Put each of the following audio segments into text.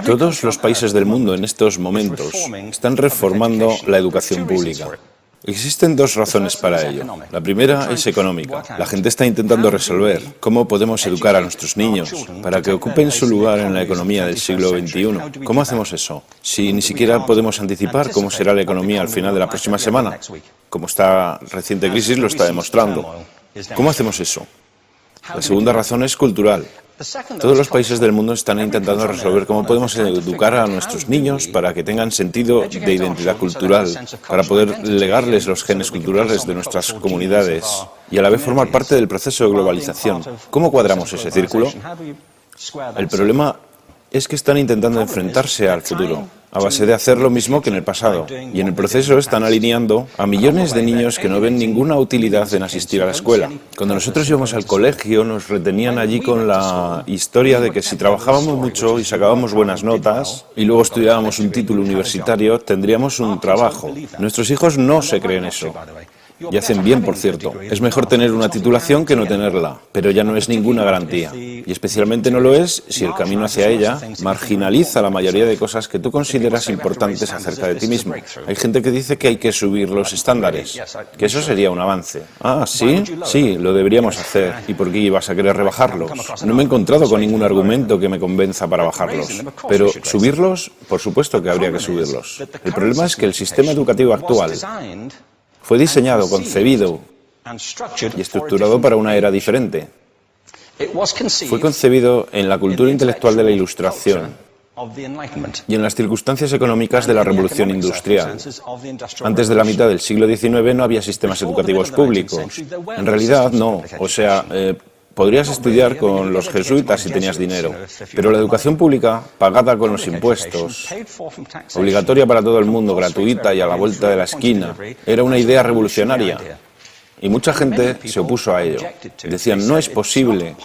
Todos los países del mundo en estos momentos están reformando la educación pública. Existen dos razones para ello. La primera es económica. La gente está intentando resolver cómo podemos educar a nuestros niños para que ocupen su lugar en la economía del siglo XXI. ¿Cómo hacemos eso? Si ni siquiera podemos anticipar cómo será la economía al final de la próxima semana, como esta reciente crisis lo está demostrando. ¿Cómo hacemos eso? La segunda razón es cultural. Todos los países del mundo están intentando resolver cómo podemos educar a nuestros niños para que tengan sentido de identidad cultural, para poder legarles los genes culturales de nuestras comunidades y a la vez formar parte del proceso de globalización. ¿Cómo cuadramos ese círculo? El problema es que están intentando enfrentarse al futuro, a base de hacer lo mismo que en el pasado. Y en el proceso están alineando a millones de niños que no ven ninguna utilidad en asistir a la escuela. Cuando nosotros íbamos al colegio nos retenían allí con la historia de que si trabajábamos mucho y sacábamos buenas notas y luego estudiábamos un título universitario, tendríamos un trabajo. Nuestros hijos no se creen eso. Y hacen bien, por cierto. Es mejor tener una titulación que no tenerla, pero ya no es ninguna garantía. Y especialmente no lo es si el camino hacia ella marginaliza la mayoría de cosas que tú consideras importantes acerca de ti mismo. Hay gente que dice que hay que subir los estándares, que eso sería un avance. Ah, ¿sí? Sí, lo deberíamos hacer. ¿Y por qué ibas a querer rebajarlos? No me he encontrado con ningún argumento que me convenza para bajarlos. Pero subirlos, por supuesto que habría que subirlos. El problema es que el sistema educativo actual fue diseñado, concebido y estructurado para una era diferente. Fue concebido en la cultura intelectual de la Ilustración y en las circunstancias económicas de la Revolución Industrial. Antes de la mitad del siglo XIX no había sistemas educativos públicos. En realidad no. O sea, podrías estudiar con los jesuitas si tenías dinero, pero la educación pública, pagada con los impuestos, obligatoria para todo el mundo, gratuita y a la vuelta de la esquina, era una idea revolucionaria. Y mucha gente se opuso a ello. Decían, no es posible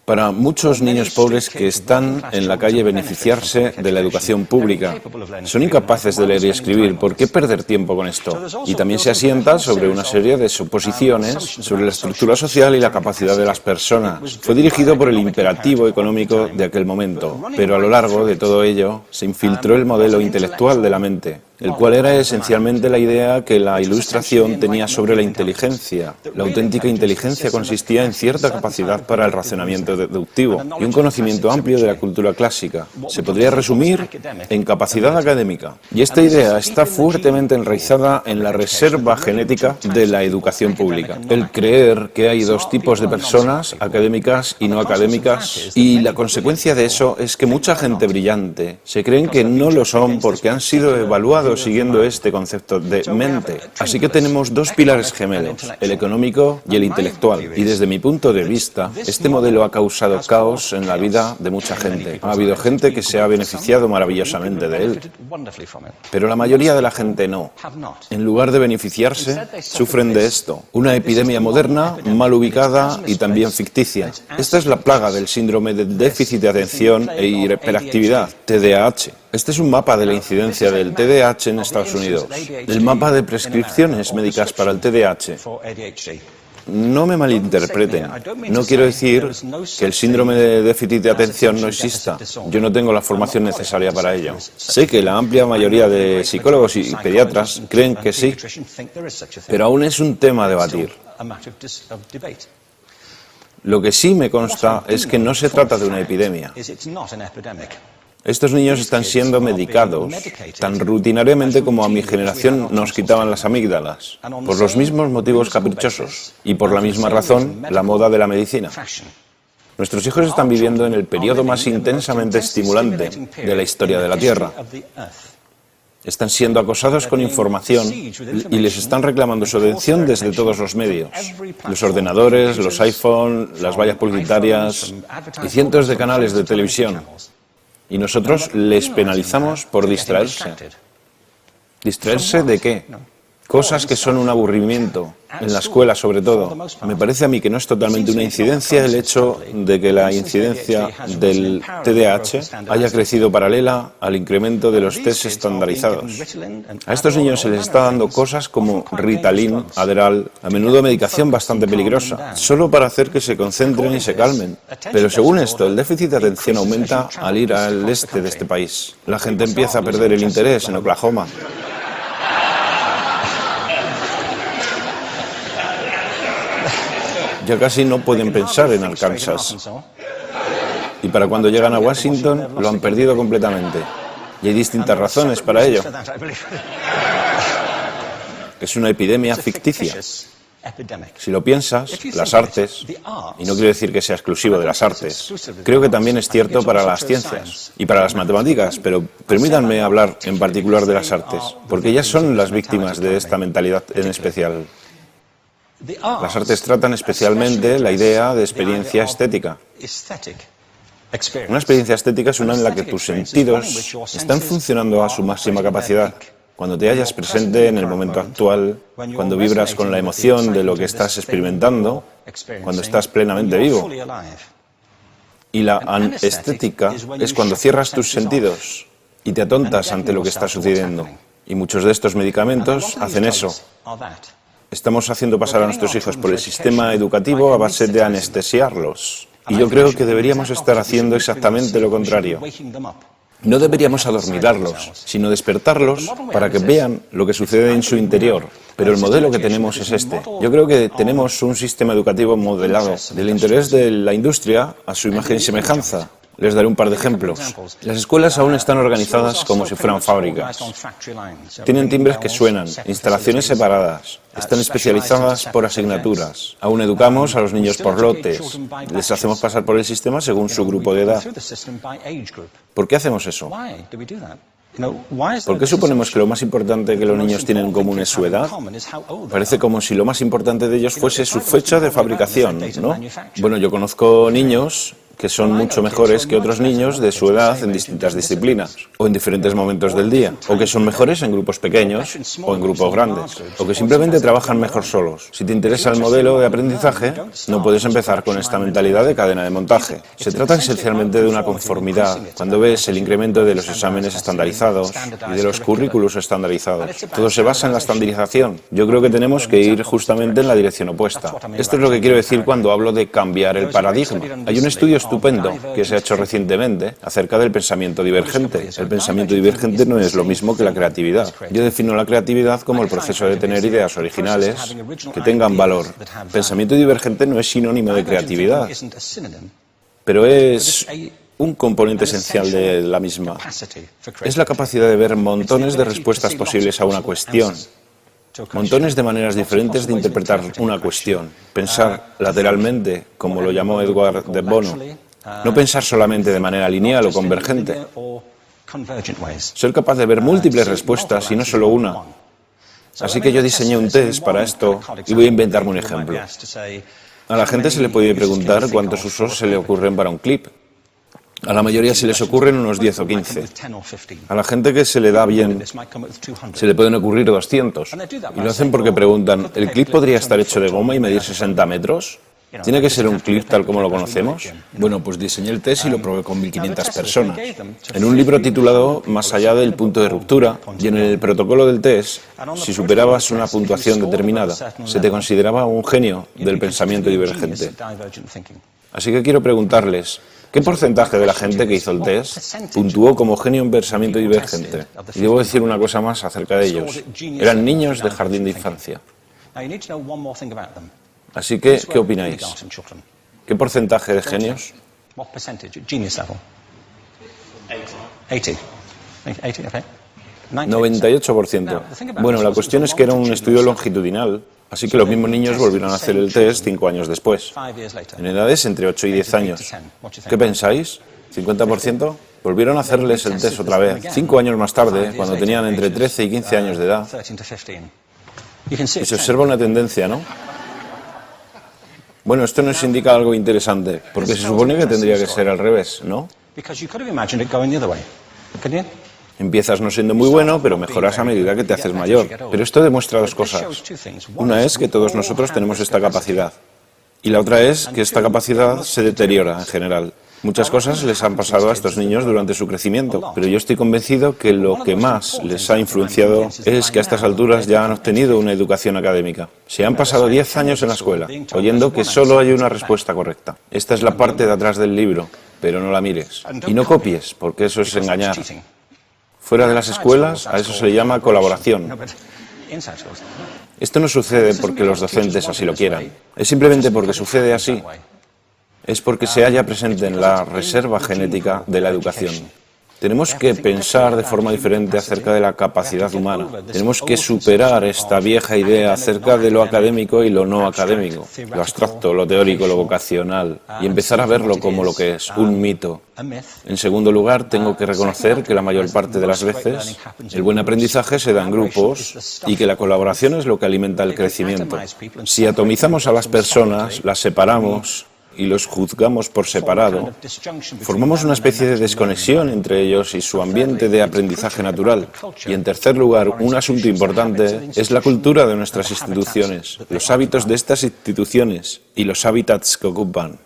para muchos niños pobres que están en la calle beneficiarse de la educación pública. Son incapaces de leer y escribir. ¿Por qué perder tiempo con esto? Y también se asienta sobre una serie de suposiciones sobre la estructura social y la capacidad de las personas. Fue dirigido por el imperativo económico de aquel momento, pero a lo largo de todo ello se infiltró el modelo intelectual de la mente, el cual era esencialmente la idea que la Ilustración tenía sobre la inteligencia. La auténtica inteligencia consistía en cierta capacidad para el razonamiento deductivo y un conocimiento amplio de la cultura clásica. Se podría resumir en capacidad académica. Y esta idea está fuertemente enraizada en la reserva genética de la educación pública. El creer que hay dos tipos de personas, académicas y no académicas, y la consecuencia de eso es que mucha gente brillante se creen que no lo son porque han sido evaluados siguiendo este concepto de mente. Así que tenemos dos pilares gemelos, el económico y el intelectual. Y desde mi punto de vista, este modelo ha causado caos en la vida de mucha gente. Ha habido gente que se ha beneficiado maravillosamente de él, pero la mayoría de la gente no. En lugar de beneficiarse, sufren de esto. Una epidemia moderna, mal ubicada y también ficticia. Esta es la plaga del síndrome de déficit de atención e hiperactividad, TDAH. Este es un mapa de la incidencia del TDAH en Estados Unidos. El mapa de prescripciones médicas para el TDAH. No me malinterpreten. No quiero decir que el síndrome de déficit de atención no exista. Yo no tengo la formación necesaria para ello. Sé que la amplia mayoría de psicólogos y pediatras creen que sí, pero aún es un tema a debatir. Lo que sí me consta es que no se trata de una epidemia. Estos niños están siendo medicados tan rutinariamente como a mi generación nos quitaban las amígdalas, por los mismos motivos caprichosos y por la misma razón, la moda de la medicina. Nuestros hijos están viviendo en el periodo más intensamente estimulante de la historia de la Tierra. Están siendo acosados con información y les están reclamando su atención desde todos los medios. Los ordenadores, los iPhone, las vallas publicitarias y cientos de canales de televisión. Y nosotros les penalizamos por distraerse. ¿Distraerse de qué? Cosas que son un aburrimiento. en la escuela sobre todo. Me parece a mí que no es totalmente una incidencia el hecho de que la incidencia del TDAH haya crecido paralela al incremento de los test estandarizados. A estos niños se les está dando cosas como Ritalin, Adderall, a menudo medicación bastante peligrosa, solo para hacer que se concentren y se calmen. Pero según esto, el déficit de atención aumenta al ir al este de este país. La gente empieza a perder el interés en Oklahoma. Ya casi no pueden pensar en Arkansas. Y para cuando llegan a Washington, lo han perdido completamente. Y hay distintas razones para ello. Es una epidemia ficticia. Si lo piensas, las artes, y no quiero decir que sea exclusivo de las artes, creo que también es cierto para las ciencias y para las matemáticas, pero permítanme hablar en particular de las artes, porque ellas son las víctimas de esta mentalidad en especial. Las artes tratan especialmente la idea de experiencia estética. Una experiencia estética es una en la que tus sentidos están funcionando a su máxima capacidad. Cuando te hallas presente en el momento actual, cuando vibras con la emoción de lo que estás experimentando, cuando estás plenamente vivo. Y la anestética es cuando cierras tus sentidos y te atontas ante lo que está sucediendo. Y muchos de estos medicamentos hacen eso. Estamos haciendo pasar a nuestros hijos por el sistema educativo a base de anestesiarlos. Y yo creo que deberíamos estar haciendo exactamente lo contrario. No deberíamos adormilarlos, sino despertarlos para que vean lo que sucede en su interior. Pero el modelo que tenemos es este. Yo creo que tenemos un sistema educativo modelado del interés de la industria a su imagen y semejanza. Les daré un par de ejemplos. Las escuelas aún están organizadas como si fueran fábricas. Tienen timbres que suenan, instalaciones separadas, están especializadas por asignaturas. Aún educamos a los niños por lotes. Les hacemos pasar por el sistema según su grupo de edad. ¿Por qué hacemos eso? ¿Por qué suponemos que lo más importante que los niños tienen en común es su edad? Parece como si lo más importante de ellos fuese su fecha de fabricación, ¿no? Bueno, yo conozco niños que son mucho mejores que otros niños de su edad en distintas disciplinas, o en diferentes momentos del día, o que son mejores en grupos pequeños o en grupos grandes, o que simplemente trabajan mejor solos. Si te interesa el modelo de aprendizaje, no puedes empezar con esta mentalidad de cadena de montaje. Se trata esencialmente de una conformidad. Cuando ves el incremento de los exámenes estandarizados y de los currículos estandarizados, todo se basa en la estandarización. Yo creo que tenemos que ir justamente en la dirección opuesta. Esto es lo que quiero decir cuando hablo de cambiar el paradigma. Hay un estudio estupendo que se ha hecho recientemente acerca del pensamiento divergente. El pensamiento divergente no es lo mismo que la creatividad. Yo defino la creatividad como el proceso de tener ideas originales que tengan valor. Pensamiento divergente no es sinónimo de creatividad, pero es un componente esencial de la misma. Es la capacidad de ver montones de respuestas posibles a una cuestión. Montones de maneras diferentes de interpretar una cuestión. Pensar lateralmente, como lo llamó Edward de Bono. No pensar solamente de manera lineal o convergente. Ser capaz de ver múltiples respuestas y no solo una. Así que yo diseñé un test para esto y voy a inventarme un ejemplo. A la gente se le puede preguntar cuántos usos se le ocurren para un clip. A la mayoría se les ocurren unos 10 o 15. A la gente que se le da bien, se le pueden ocurrir 200. Y lo hacen porque preguntan, ¿el clip podría estar hecho de goma y medir 60 metros? ¿Tiene que ser un clip tal como lo conocemos? Bueno, pues diseñé el test y lo probé con 1.500 personas. En un libro titulado Más allá del punto de ruptura, y en el protocolo del test, si superabas una puntuación determinada, se te consideraba un genio del pensamiento divergente. Así que quiero preguntarles, ¿qué porcentaje de la gente que hizo el test puntuó como genio en pensamiento divergente? Y debo decir una cosa más acerca de ellos. Eran niños de jardín de infancia. Así que, ¿qué opináis? ¿Qué porcentaje de genios? 98%. Bueno, la cuestión es que era un estudio longitudinal, así que los mismos niños volvieron a hacer el test 5 años después, en edades entre 8 y 10 años. ¿Qué pensáis? ¿50%? Volvieron a hacerles el test otra vez, 5 años más tarde, cuando tenían entre 13 y 15 años de edad. Y se observa una tendencia, ¿no? Bueno, esto nos indica algo interesante, porque se supone que tendría que ser al revés, ¿no? Empiezas no siendo muy bueno, pero mejoras a medida que te haces mayor. Pero esto demuestra dos cosas. Una es que todos nosotros tenemos esta capacidad. Y la otra es que esta capacidad se deteriora en general. Muchas cosas les han pasado a estos niños durante su crecimiento, pero yo estoy convencido que lo que más les ha influenciado es que a estas alturas ya han obtenido una educación académica. Se han pasado 10 años en la escuela, oyendo que solo hay una respuesta correcta. Esta es la parte de atrás del libro, pero no la mires. Y no copies, porque eso es engañar. Fuera de las escuelas, a eso se le llama colaboración. Esto no sucede porque los docentes así lo quieran. Es simplemente porque sucede así. Es porque se halla presente en la reserva genética de la educación. Tenemos que pensar de forma diferente acerca de la capacidad humana. Tenemos que superar esta vieja idea acerca de lo académico y lo no académico, lo abstracto, lo teórico, lo vocacional, y empezar a verlo como lo que es, un mito. En segundo lugar, tengo que reconocer que la mayor parte de las veces el buen aprendizaje se da en grupos y que la colaboración es lo que alimenta el crecimiento. Si atomizamos a las personas, las separamos y los juzgamos por separado, formamos una especie de desconexión entre ellos y su ambiente de aprendizaje natural. Y en tercer lugar, un asunto importante es la cultura de nuestras instituciones, los hábitos de estas instituciones y los hábitats que ocupan.